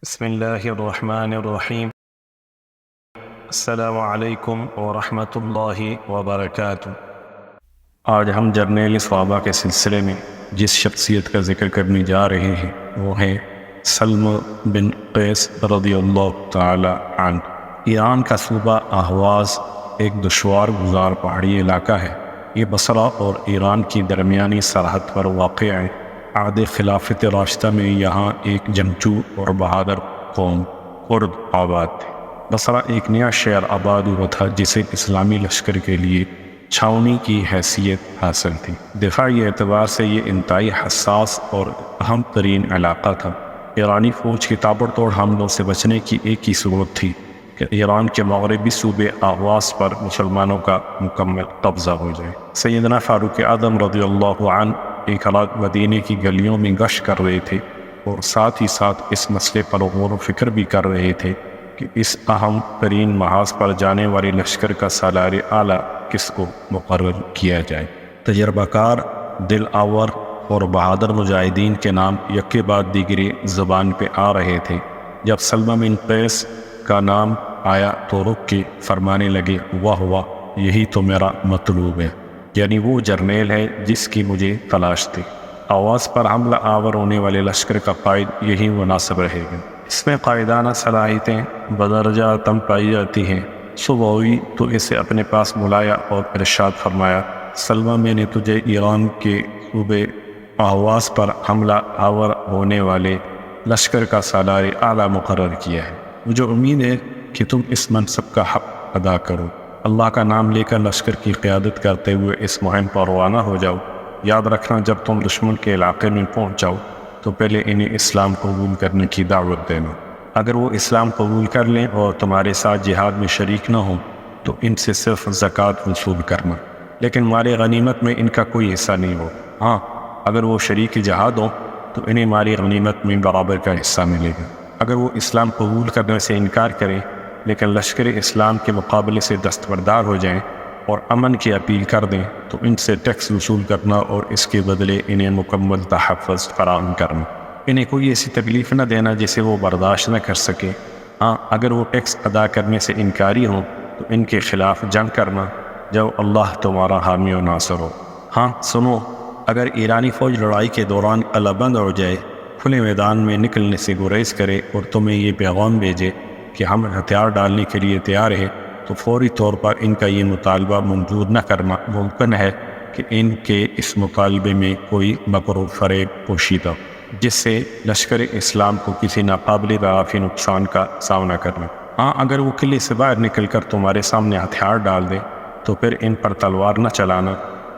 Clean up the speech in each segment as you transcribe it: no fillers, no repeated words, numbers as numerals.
بسم اللہ الرحمن الرحیم۔ السلام علیکم ورحمۃ اللہ وبرکاتہ۔ آج ہم جرنیل صحابہ کے سلسلے میں جس شخصیت کا ذکر کرنے جا رہے ہیں وہ ہے سلم بن قیس رضی اللہ تعالی عنہ۔ ایران کا صوبہ اہواز ایک دشوار گزار پہاڑی علاقہ ہے۔ یہ بصرہ اور ایران کی درمیانی سرحد پر واقع ہے۔ عہد خلافت راشدہ میں یہاں ایک جنگجو اور بہادر قوم کرد آباد تھے۔ بصرہ ایک نیا شہر آباد ہوا تھا جسے اسلامی لشکر کے لیے چھاؤنی کی حیثیت حاصل تھی۔ دفاعی اعتبار سے یہ انتہائی حساس اور اہم ترین علاقہ تھا۔ ایرانی فوج کے تابڑتوڑ حملوں سے بچنے کی ایک ہی صورت تھی کہ ایران کے مغربی صوبے اہواز پر مسلمانوں کا مکمل قبضہ ہو جائے۔ سیدنا فاروق اعظم رضی اللہ عنہ ایک رات مدینے کی گلیوں میں گشت کر رہے تھے اور ساتھ ہی ساتھ اس مسئلے پر غور و فکر بھی کر رہے تھے کہ اس اہم ترین محاذ پر جانے والے لشکر کا سالار اعلیٰ کس کو مقرر کیا جائے۔ تجربہ کار، دل آور اور بہادر مجاہدین کے نام یکے بعد دیگرے زبان پہ آ رہے تھے۔ جب سلمہ بن قیس کا نام آیا تو رک کے فرمانے لگے، واہ واہ، یہی تو میرا مطلوب ہے، یعنی وہ جرنیل ہے جس کی مجھے تلاش تھی۔ آواز پر حملہ آور ہونے والے لشکر کا قائد یہی مناسب رہے گا۔ اس میں قائدانہ صلاحیتیں بدرجہ تم پائی جاتی ہیں۔ صبح ہوئی تو اسے اپنے پاس بلایا اور ارشاد فرمایا، سلمہ، میں نے تجھے ایران کے صوبے آواز پر حملہ آور ہونے والے لشکر کا سالار اعلیٰ مقرر کیا ہے۔ مجھے امید ہے کہ تم اس منصب کا حق ادا کرو۔ اللہ کا نام لے کر لشکر کی قیادت کرتے ہوئے اس مہم پر روانہ ہو جاؤ۔ یاد رکھنا، جب تم دشمن کے علاقے میں پہنچ جاؤ تو پہلے انہیں اسلام قبول کرنے کی دعوت دینا۔ اگر وہ اسلام قبول کر لیں اور تمہارے ساتھ جہاد میں شریک نہ ہوں تو ان سے صرف زکوٰۃ وصول کرنا، لیکن مال غنیمت میں ان کا کوئی حصہ نہیں ہو۔ ہاں، اگر وہ شریک جہاد ہوں تو انہیں مال غنیمت میں برابر کا حصہ ملے گا۔ اگر وہ اسلام قبول کرنے سے انکار کریں لیکن لشکر اسلام کے مقابلے سے دستبردار ہو جائیں اور امن کی اپیل کر دیں تو ان سے ٹیکس وصول کرنا اور اس کے بدلے انہیں مکمل تحفظ فراہم کرنا۔ انہیں کوئی ایسی تکلیف نہ دینا جسے وہ برداشت نہ کر سکے۔ ہاں، اگر وہ ٹیکس ادا کرنے سے انکاری ہوں تو ان کے خلاف جنگ کرنا جب اللہ تمہارا حامی و ناصر ہو۔ ہاں سنو، اگر ایرانی فوج لڑائی کے دوران قلعہ بند ہو جائے، کھلے میدان میں نکلنے سے گریز کرے اور تمہیں یہ پیغام بھیجے کہ ہم ہتھیار ڈالنے کے لیے تیار ہیں، تو فوری طور پر ان کا یہ مطالبہ منظور نہ کرنا ممکن ہے کہ ان کے اس مطالبے میں کوئی مکر و فریب پوشیدہ ہو جس سے لشکر اسلام کو کسی ناقابل تعافی نقصان کا سامنا کرنا۔ ہاں، اگر وہ قلعے سے باہر نکل کر تمہارے سامنے ہتھیار ڈال دیں تو پھر ان پر تلوار نہ چلانا۔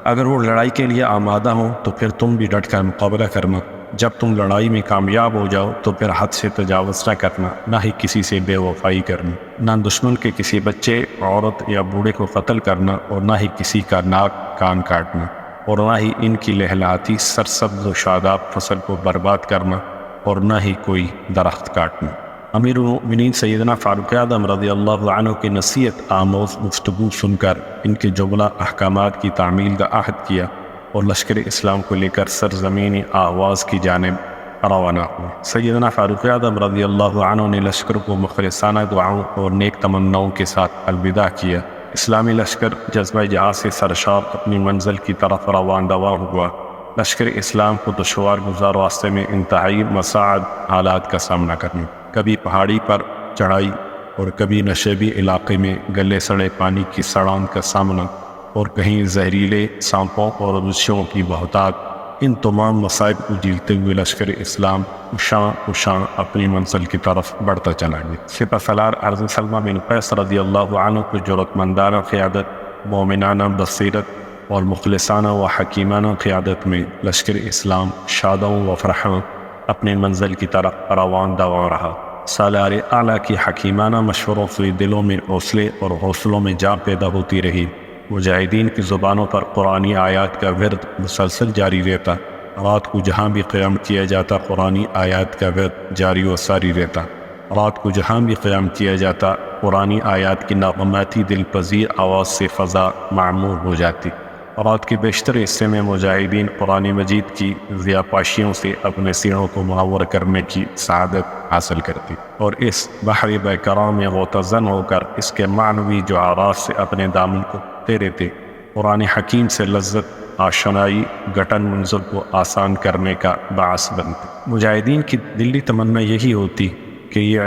اگر وہ لڑائی کے لیے آمادہ ہوں تو پھر تم بھی ڈٹ کر مقابلہ کرنا۔ جب تم لڑائی میں کامیاب ہو جاؤ تو پھر حد سے تجاوز نہ کرنا، نہ ہی کسی سے بے وفائی کرنا، نہ دشمن کے کسی بچے، عورت یا بوڑھے کو قتل کرنا، اور نہ ہی کسی کا ناک کان کاٹنا، اور نہ ہی ان کی لہلاتی سرسبز و شاداب فصل کو برباد کرنا، اور نہ ہی کوئی درخت کاٹنا۔ امیر المؤمنین سیدنا فاروق اعظم رضی اللہ عنہ کی نصیحت آموز گفتگو سن کر ان کے جملہ احکامات کی تعمیل کا عہد کیا اور لشکر اسلام کو لے کر سرزمین آواز کی جانب روانہ ہوئے۔ سیدنا فاروق اعظم رضی اللہ عنہ نے لشکر کو مخلصانہ دعاؤں اور نیک تمناؤں کے ساتھ الوداع کیا۔ اسلامی لشکر جذبہ جہاد سے سرشار اپنی منزل کی طرف روانہ ہوا۔ لشکر اسلام کو دشوار گزار راستے میں انتہائی مساعد حالات کا سامنا کرنا، کبھی پہاڑی پر چڑھائی اور کبھی نشیبی علاقے میں گلے سڑے پانی کی سڑان کا سامنا، اور کہیں زہریلے سانپوں اور وحشیوں کی بہتات۔ ان تمام مصائب کو جھیلتے ہوئے لشکر اسلام شاں اپنی منزل کی طرف بڑھتا چلا گیا۔ سپہ سالار ارض سلمہ بن قیس رضی اللہ عنہ کو جرأت مندانہ قیادت، مومنانہ بصیرت اور مخلصانہ و حکیمانہ قیادت میں لشکر اسلام شادوں و فرحاں اپنی منزل کی طرف روان دوا رہا۔ سالار اعلیٰ کی حکیمانہ مشوروں سے دلوں میں حوصلے اور حوصلوں میں جان پیدا ہوتی رہی۔ مجاہدین کی زبانوں پر قرآنی آیات کا ورد مسلسل جاری رہتا۔ رات کو جہاں بھی قیام کیا جاتا قرآنی آیات کا ورد جاری و ساری رہتا۔ رات کو جہاں بھی قیام کیا جاتا قرآنی آیات کی نغماتی دل پذیر آواز سے فضا معمور ہو جاتی۔ رات کے بیشتر حصے میں مجاہدین قرآن مجید کی ضیاءپاشیوں سے اپنے سینوں کو منور کرنے کی سعادت حاصل کرتی اور اس بحر بیکراں میں غوطہ ہو کر اس کے معنوی جوہرات سے اپنے دامن کو تیرے تھے قرآن حکیم سے لذت آشنائی گٹن منزل کو آسان کرنے کا باعث بنتی۔ مجاہدین کی دلی تمنا یہی ہوتی کہ یہ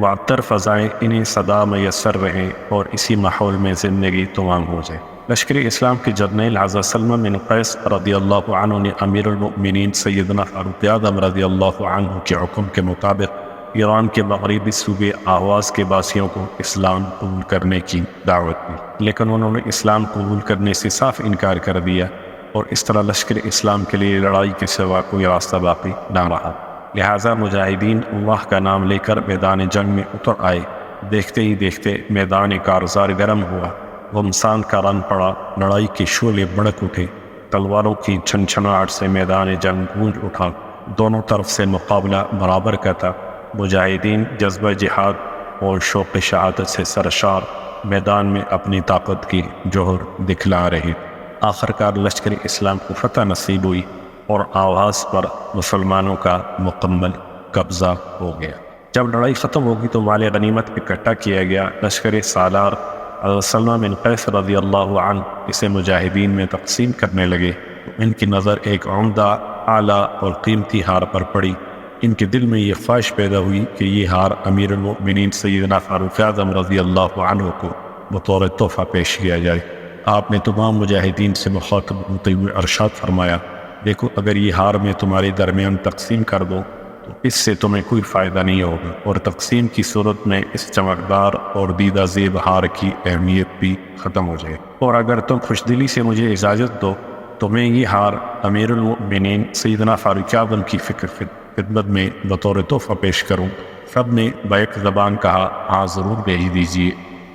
معطر فضائیں انہیں صدا میسر رہیں اور اسی ماحول میں زندگی تمام ہو جائے۔ لشکر اسلام کے جرنیل حضرت سلمہ بن قیس رضی اللہ عنہ نے امیر المؤمنین سیدنا فاروق اعظم رضی اللہ عنہ کے حکم کے مطابق ایران کے مغربی صوبے آہواز کے باسیوں کو اسلام قبول کرنے کی دعوت دی، لیکن انہوں نے اسلام قبول کرنے سے صاف انکار کر دیا اور اس طرح لشکر اسلام کے لیے لڑائی کے سوا کوئی راستہ باقی نہ رہا۔ لہٰذا مجاہدین اللہ کا نام لے کر میدان جنگ میں اتر آئے۔ دیکھتے ہی دیکھتے میدان کارزار گرم ہوا، غمسان کا رن پڑا، لڑائی کے شعلے بڑک اٹھے، تلواروں کی چھنچھناہٹ سے میدان جنگ گونج اٹھا، دونوں طرف سے مقابلہ برابر کا تھا۔ مجاہدین جذبہ جہاد اور شوق شہادت سے سرشار میدان میں اپنی طاقت کی جوہر دکھلا رہے۔ آخرکار لشکر اسلام کو فتح نصیب ہوئی اور آواز پر مسلمانوں کا مکمل قبضہ ہو گیا۔ جب لڑائی ختم ہوگی تو مال غنیمت اکٹھا کیا گیا۔ لشکر سالار حضرت سلمہ بن قیس رضی اللہ عنہ اسے مجاہدین میں تقسیم کرنے لگے۔ ان کی نظر ایک عمدہ، اعلیٰ اور قیمتی ہار پر پڑی۔ ان کے دل میں یہ خواہش پیدا ہوئی کہ یہ ہار امیر المؤمنین سیدنا فاروق اعظم رضی اللہ عنہ کو بطور تحفہ پیش کیا جائے۔ آپ نے تمام مجاہدین سے مخاطب ہوتے ہوئے ارشاد فرمایا، دیکھو اگر یہ ہار میں تمہارے درمیان تقسیم کر دو تو اس سے تمہیں کوئی فائدہ نہیں ہوگا، اور تقسیم کی صورت میں اس چمکدار اور دیدہ زیب ہار کی اہمیت بھی ختم ہو جائے، اور اگر تم خوش دلی سے مجھے اجازت دو تو میں یہ ہار امیر المؤمنین سیدنا فاروق اعظم کی خدمت میں بطور تحفہ پیش کروں۔ سب نے بیک زبان کہا، ہاں ضرور بھیج دیجیے،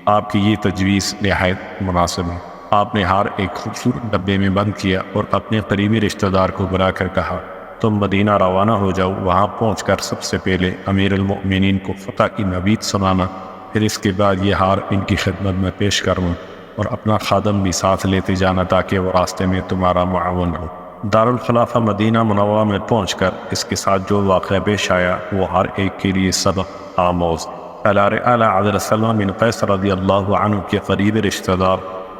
آپ کی یہ تجویز نہایت مناسب ہے۔ آپ نے ہار ایک خوبصورت ڈبے میں بند کیا اور اپنے قریبی رشتہ دار کو بلا کر کہا، تم مدینہ روانہ ہو جاؤ، وہاں پہنچ کر سب سے پہلے امیر المؤمنین کو فتح کی نوید سنانا، پھر اس کے بعد یہ ہار ان کی خدمت میں پیش کروں اور اپنا خادم بھی ساتھ لیتے جانا تاکہ وہ راستے میں تمہارا معاون ہو۔ دارالخلافہ مدینہ منورہ میں پہنچ کر اس کے ساتھ جو واقعہ پیش آیا وہ ہر ایک کے لیے سبق آموز۔ سالار اعلیٰ حضرت سلمہ بن قیس رضی اللہ عنہ کے قریبی رشتہ دار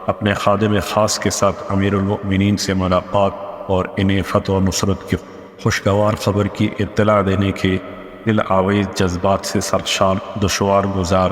اپنے خادم خاص کے ساتھ امیر المؤمنین سے ملاقات اور انہیں فتح و نصرت کی خوشگوار خبر کی اطلاع دینے کے دل آویز جذبات سے سرشار دشوار گزار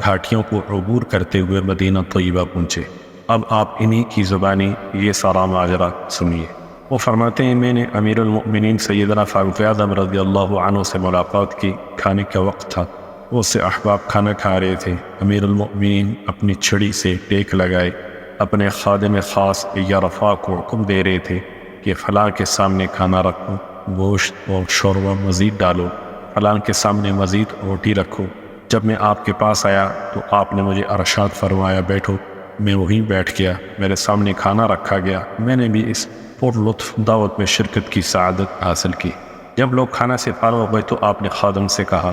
گھاٹیوں کو عبور کرتے ہوئے مدینہ طیبہ پہنچے۔ اب آپ انہی کی زبانی یہ سارا ماجرا سنیے۔ وہ فرماتے ہیں، میں نے امیر المؤمنین سیدنا فاروق اعظم رضی اللہ عنہ سے ملاقات کی۔ کھانے کا وقت تھا، وہ سے احباب کھانا کھا رہے تھے۔ امیر المؤمنین اپنی چھڑی سے ٹیک لگائے اپنے خادم خاص یا رفاع کو حکم دے رہے تھے کہ فلاں کے سامنے کھانا رکھو، گوشت اور شوربہ مزید ڈالو، فلاں کے سامنے مزید روٹی رکھو۔ جب میں آپ کے پاس آیا تو آپ نے مجھے ارشاد فرمایا، بیٹھو۔ میں وہیں بیٹھ گیا، میرے سامنے کھانا رکھا گیا، میں نے بھی اس پر لطف دعوت میں شرکت کی سعادت حاصل کی۔ جب لوگ کھانا سے فارغ ہو گئے تو آپ نے خادم سے کہا،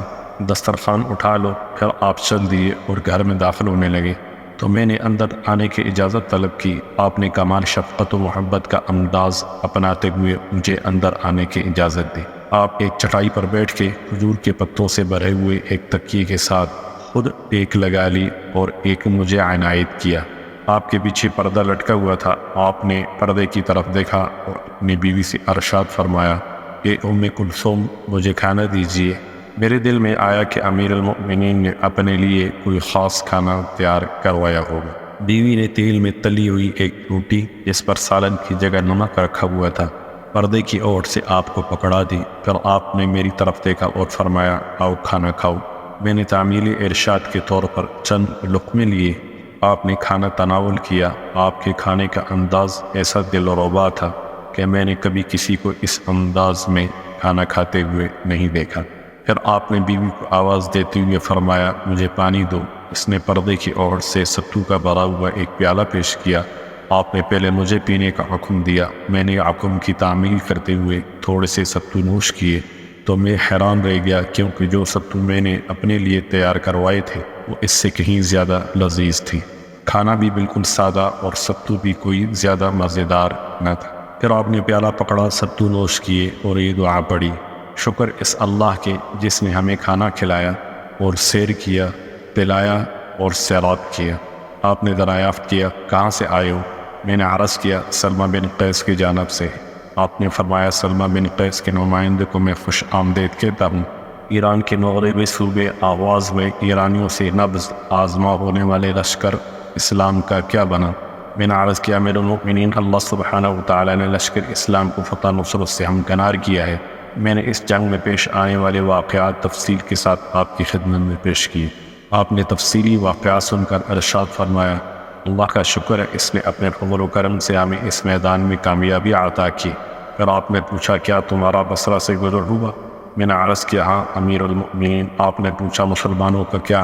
دسترخوان اٹھا لو۔ پھر آپ چل دیے اور گھر میں داخل ہونے لگے تو میں نے اندر آنے کی اجازت طلب کی۔ آپ نے کمال شفقت و محبت کا انداز اپناتے ہوئے مجھے اندر آنے کی اجازت دی۔ آپ ایک چٹائی پر بیٹھ کے کھجور کے پتوں سے بھرے ہوئے ایک تکیے کے ساتھ خود ایک لگا لی اور ایک مجھے عنایت کیا۔ آپ کے پیچھے پردہ لٹکا ہوا تھا۔ آپ نے پردے کی طرف دیکھا اور اپنی بیوی سے ارشاد فرمایا، اے ام کلثوم، مجھے کھانا دیجیے۔ میرے دل میں آیا کہ امیر المؤمنین نے اپنے لیے کوئی خاص کھانا تیار کروایا ہوگا۔ بیوی نے تیل میں تلی ہوئی ایک روٹی جس پر سالن کی جگہ نمک رکھا ہوا تھا پردے کی اوٹ سے آپ کو پکڑا دی۔ پھر آپ نے میری طرف دیکھا اور فرمایا، آؤ کھانا کھاؤ۔ میں نے تعمیل ارشاد کے طور پر چند لقمے لیے۔ آپ نے کھانا تناول کیا۔ آپ کے کھانے کا انداز ایسا دلربا تھا کہ میں نے کبھی کسی کو اس انداز میں کھانا کھاتے ہوئے نہیں دیکھا۔ پھر آپ نے بیوی کو آواز دیتے ہوئے فرمایا، مجھے پانی دو۔ اس نے پردے کی اوٹ سے ستو کا بھرا ہوا ایک پیالہ پیش کیا۔ آپ نے پہلے مجھے پینے کا حکم دیا۔ میں نے حکم کی تعمیل کرتے ہوئے تھوڑے سے ستو نوش کیے تو میں حیران رہ گیا، کیونکہ جو ستو میں نے اپنے لیے تیار کروائے تھے وہ اس سے کہیں زیادہ لذیذ تھی۔ کھانا بھی بالکل سادہ اور ستو بھی کوئی زیادہ مزیدار نہ تھا۔ پھر آپ نے پیالہ پکڑا، ستو نوش کیے اور یہ دعا پڑھی: شکر اس اللہ کے جس نے ہمیں کھانا کھلایا اور سیر کیا، پلایا اور سیراب کیا۔ آپ نے دریافت کیا: کہاں سے آئے ہو؟ میں نے عرض کیا: سلمہ بن قیس کی جانب سے۔ آپ نے فرمایا: سلمہ بن قیس کے نمائندے کو میں خوش آمدید کہتا ہوں۔ ایران کے مغربی صوبے آغاز میں ایرانیوں سے نبض آزما ہونے والے لشکر اسلام کا کیا بنا؟ میں نے عرض کیا: امیر المؤمنین، اللہ سبحانہ وتعالی نے لشکر اسلام کو فتح نصرت سے ہمکنار کیا ہے۔ میں نے اس جنگ میں پیش آنے والے واقعات تفصیل کے ساتھ آپ کی خدمت میں پیش کیے۔ آپ نے تفصیلی واقعات سن کر ارشاد فرمایا: اللہ کا شکر ہے، اس نے اپنے فضل و کرم سے ہمیں اس میدان میں کامیابی عطا کی۔ پھر آپ نے پوچھا: کیا تمہارا بصرہ سے گزر ہوا؟ میں نے عرض کیا: ہاں امیر المؤمنین۔ آپ نے پوچھا: مسلمانوں کا کیا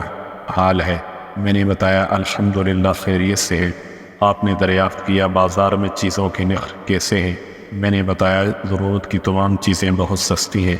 حال ہے؟ میں نے بتایا: الحمدللہ خیریت سے ہے۔ آپ نے دریافت کیا: بازار میں چیزوں کے نرخ کیسے ہیں؟ میں نے بتایا: ضرورت کی تمام چیزیں بہت سستی ہیں۔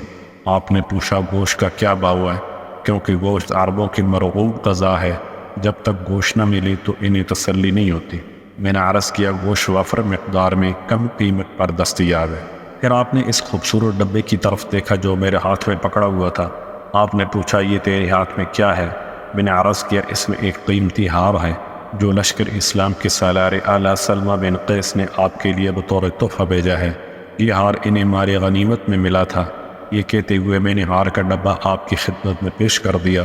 آپ نے پوچھا: گوشت کا کیا بھاؤ ہے؟ کیونکہ گوشت عربوں کی مرغوب غذا ہے، جب تک گوشت نہ ملے تو انہیں تسلی نہیں ہوتی۔ میں نے عرض کیا: گوشت وفر مقدار میں کم قیمت پر دستیاب ہے۔ پھر آپ نے اس خوبصورت ڈبے کی طرف دیکھا جو میرے ہاتھ میں پکڑا ہوا تھا۔ آپ نے پوچھا: یہ تیرے ہاتھ میں کیا ہے؟ میں نے عرض کیا: اس میں ایک قیمتی ہار ہے جو لشکر اسلام کے سالار اعلیٰ سلمہ بن قیس نے آپ کے لیے بطور تحفہ بھیجا ہے۔ یہ ہار انہیں مارے غنیمت میں ملا تھا۔ یہ کہتے ہوئے میں نے ہار کا ڈبہ آپ کی خدمت میں پیش کر دیا۔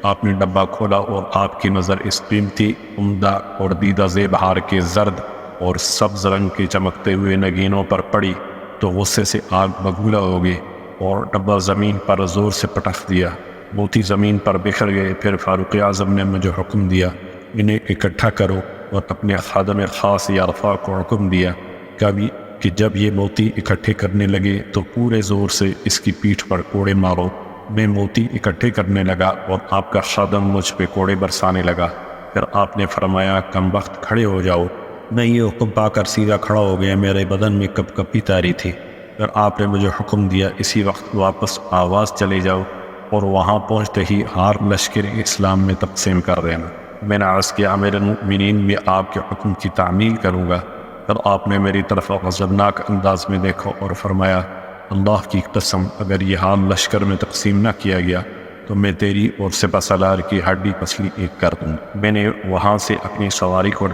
آپ نے ڈبہ کھولا اور آپ کی نظر اس قیمتی، عمدہ اور دیدہ زیب ہار کے زرد اور سبز رنگ کے چمکتے ہوئے نگینوں پر پڑی تو غصے سے آگ بگولا ہو گئی اور ڈبہ زمین پر زور سے پٹخ دیا۔ موتی زمین پر بکھر گئے۔ پھر فاروق اعظم نے مجھے حکم دیا: انہیں اکٹھا کرو، اور اپنے خادم خاص یارفع کو حکم دیا کہ جب یہ موتی اکٹھے کرنے لگے تو پورے زور سے اس کی پیٹھ پر کوڑے مارو۔ میں موتی اکٹھے کرنے لگا اور آپ کا خادم مجھ پہ کوڑے برسانے لگا۔ پھر آپ نے فرمایا: کم وقت کھڑے ہو جاؤ۔ میں یہ حکم پا کر سیدھا کھڑا ہو گیا۔ میرے بدن میں کپ کپی تاری تھی۔ پھر آپ نے مجھے حکم دیا: اسی وقت واپس آواز چلے جاؤ اور وہاں پہنچتے ہی ہار لشکر اسلام میں تقسیم کر دینا۔ میں نے عرض کیا: امیر المؤمنین، میں آپ کے حکم کی تعمیل کروں گا۔ پھر آپ نے میری طرف غضبناک انداز میں دیکھا اور فرمایا: اللہ کی قسم، اگر یہ ہار لشکر میں تقسیم نہ کیا گیا تو میں تیری اور سپہ سالار کی ہڈی پسلی ایک کر دوں۔ میں نے وہاں سے اپنی سواری کو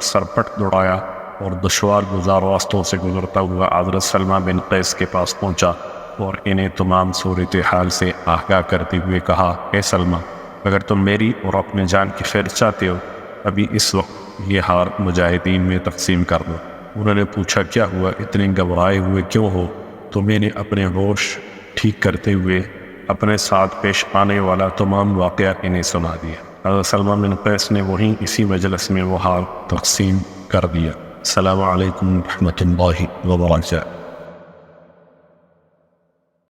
سرپٹ دوڑایا اور دشوار گزار راستوں سے گزرتا ہوا حضرت سلمہ بن قیس کے پاس پہنچا اور انہیں تمام صورتحال سے آگاہ کرتے ہوئے کہا: اے سلمہ، اگر تم میری اور اپنے جان کی خیر چاہتے ہو، ابھی اس وقت یہ ہار مجاہدین میں تقسیم کر دو۔ انہوں نے پوچھا: کیا ہوا؟ اتنے گھبرائے ہوئے کیوں ہو؟ تو میں نے اپنے ہوش ٹھیک کرتے ہوئے اپنے ساتھ پیش آنے والا تمام واقعات انہیں سنا دیا۔ حضرت سلمہ بن قیس نے وہیں اسی مجلس میں وہ ہار تقسیم کر دیا۔ السلام علیکم ورحمۃ اللہ وبرکاتہ۔